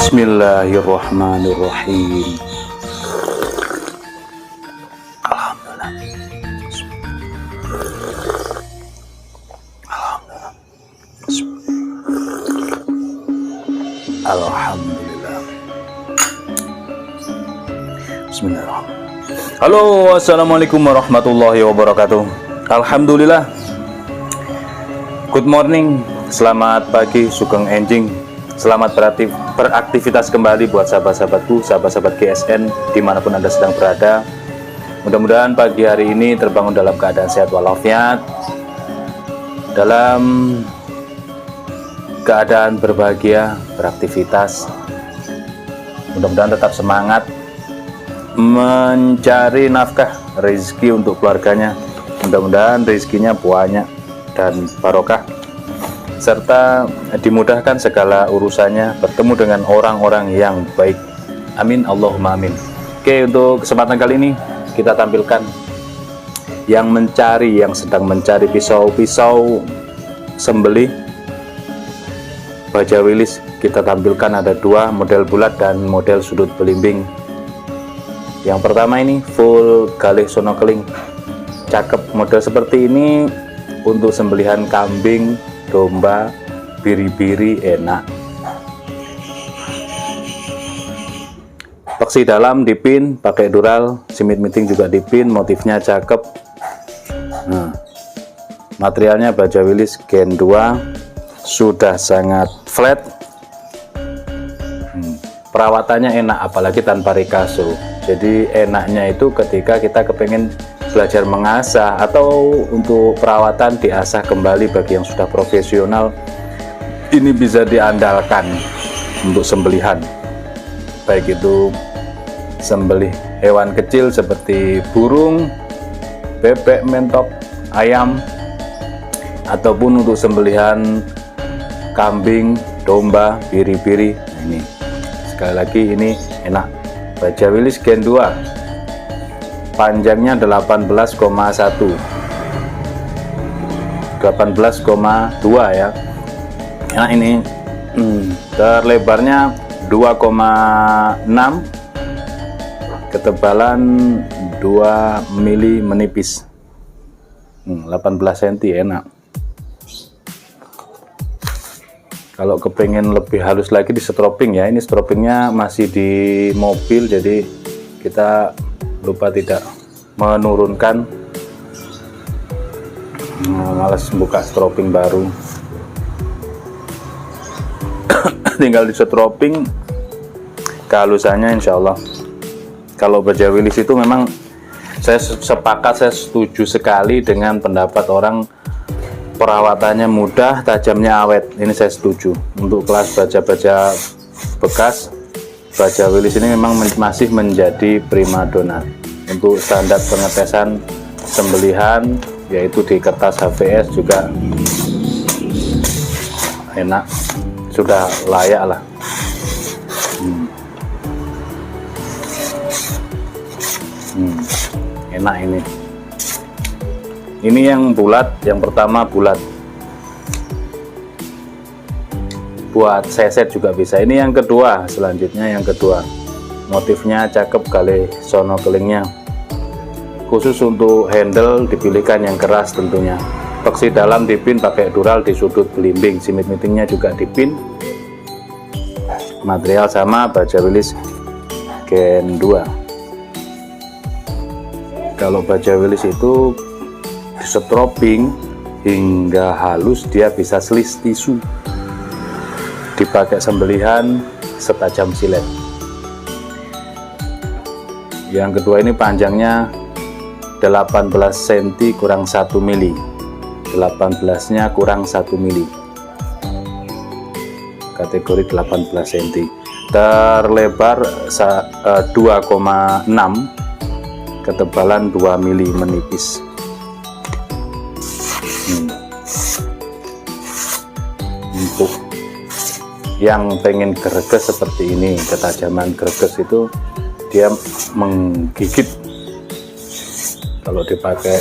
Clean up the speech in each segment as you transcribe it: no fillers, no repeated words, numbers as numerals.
Bismillahirrahmanirrahim. Alhamdulillah. Alhamdulillah. Alhamdulillah. Bismillahirrahmanirrahim. Halo, assalamualaikum warahmatullahi wabarakatuh. Alhamdulillah. Good morning, selamat pagi, sugeng enjing. Selamat beraktivitas kembali buat sahabat-sahabatku, sahabat-sahabat GSN dimanapun Anda sedang berada. Mudah-mudahan pagi hari ini terbangun dalam keadaan sehat walafiat, dalam keadaan berbahagia, beraktivitas. Mudah-mudahan tetap semangat mencari nafkah rezeki untuk keluarganya. Mudah-mudahan rezekinya banyak dan barokah, serta dimudahkan segala urusannya, bertemu dengan orang-orang yang baik. Amin, Allahumma amin. Oke, untuk kesempatan kali ini kita tampilkan yang sedang mencari pisau sembelih baja wilis. Kita tampilkan ada dua, model bulat dan model sudut belimbing. Yang pertama ini full galih sonokeling, cakep. Model seperti ini untuk sembelihan kambing, domba, biri-biri enak. Paksi dalam dipin pakai dural, simit miting juga dipin, motifnya cakep. Nah, materialnya baja wilis Gen 2, sudah sangat flat. Perawatannya enak, apalagi tanpa rikaso. Jadi enaknya itu ketika kita kepengen belajar mengasah atau untuk perawatan diasah kembali bagi yang sudah profesional, ini bisa diandalkan untuk sembelihan, baik itu sembelih hewan kecil seperti burung, bebek, mentok, ayam, ataupun untuk sembelihan kambing, domba, biri-biri. Nah, ini sekali lagi ini enak. Baja wilis Gen 2, panjangnya 18,1, 18,2 ya. Nah ini terlebarnya 2,6, ketebalan 2 mili menipis, 18 cm enak. Kalau kepengen lebih halus lagi di stroping ya, ini stropingnya masih di mobil, jadi kita lupa tidak menurunkan. Males buka stropping baru. Tinggal di stropping kehalusannya, insya Allah. Kalau baja Willys itu memang saya setuju sekali dengan pendapat orang perawatannya mudah, tajamnya awet. Ini saya setuju. Untuk kelas baja-baja bekas, baja Willys ini memang masih menjadi primadona. Untuk standar pengetesan sembelihan, yaitu di kertas HVS juga enak, sudah layak lah. Enak ini. Ini yang bulat, yang pertama bulat. Buat seset juga bisa. Ini yang kedua, selanjutnya yang kedua. Motifnya cakep kali, sono kelingnya. Khusus untuk handle dipilihkan yang keras tentunya. Peksi dalam dipin pakai dural di sudut belimbing. Simit mitingnya juga dipin. Material sama baja Willys Gen 2. Kalau baja Willys itu di stropping hingga halus, dia bisa slis tisu. Dipakai sembelihan setajam silet. Yang kedua ini panjangnya 18 cm kurang 1 mili. 18 nya kurang 1 mili. Kategori 18 cm. Terlebar 2,6, ketebalan 2 mili, menipis. Untuk yang pengen greges seperti ini, ketajaman greges itu dia menggigit. Kalau dipakai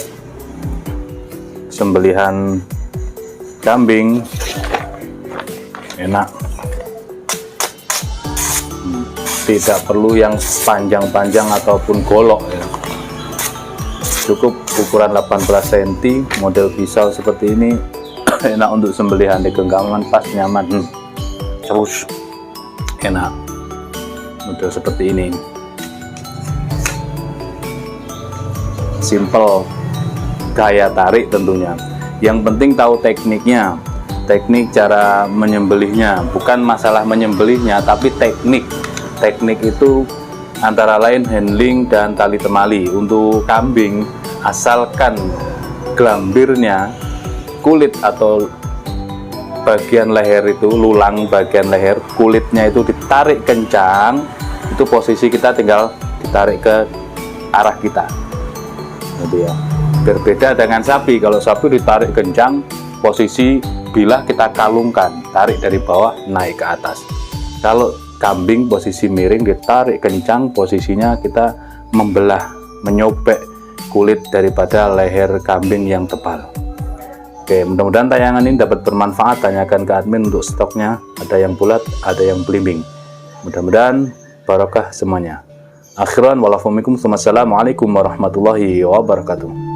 sembelihan kambing enak. Tidak perlu yang panjang-panjang ataupun golok ya. Cukup ukuran 18 cm, model pisau seperti ini. Enak untuk sembelihan di genggaman, pas, nyaman. Terus enak model seperti ini. Simple, gaya tarik tentunya. Yang penting tahu tekniknya, teknik cara menyembelihnya. Bukan masalah menyembelihnya, tapi teknik. Teknik itu antara lain handling dan tali temali. Untuk kambing, asalkan gelambirnya, kulit atau bagian leher itu, lulang bagian leher, kulitnya itu ditarik kencang, itu posisi kita tinggal ditarik ke arah kita. Gitu ya. Berbeda dengan sapi. Kalau sapi ditarik kencang, posisi bilah kita kalungkan, tarik dari bawah naik ke atas. Kalau kambing posisi miring, ditarik kencang, posisinya kita membelah, menyobek kulit daripada leher kambing yang tebal. Oke, mudah-mudahan tayangan ini dapat bermanfaat. Tanyakan ke admin untuk stoknya, ada yang bulat, ada yang belimbing. Mudah-mudahan barokah semuanya. Akhiran walafumikum, assalamualaikum warahmatullahi wabarakatuh.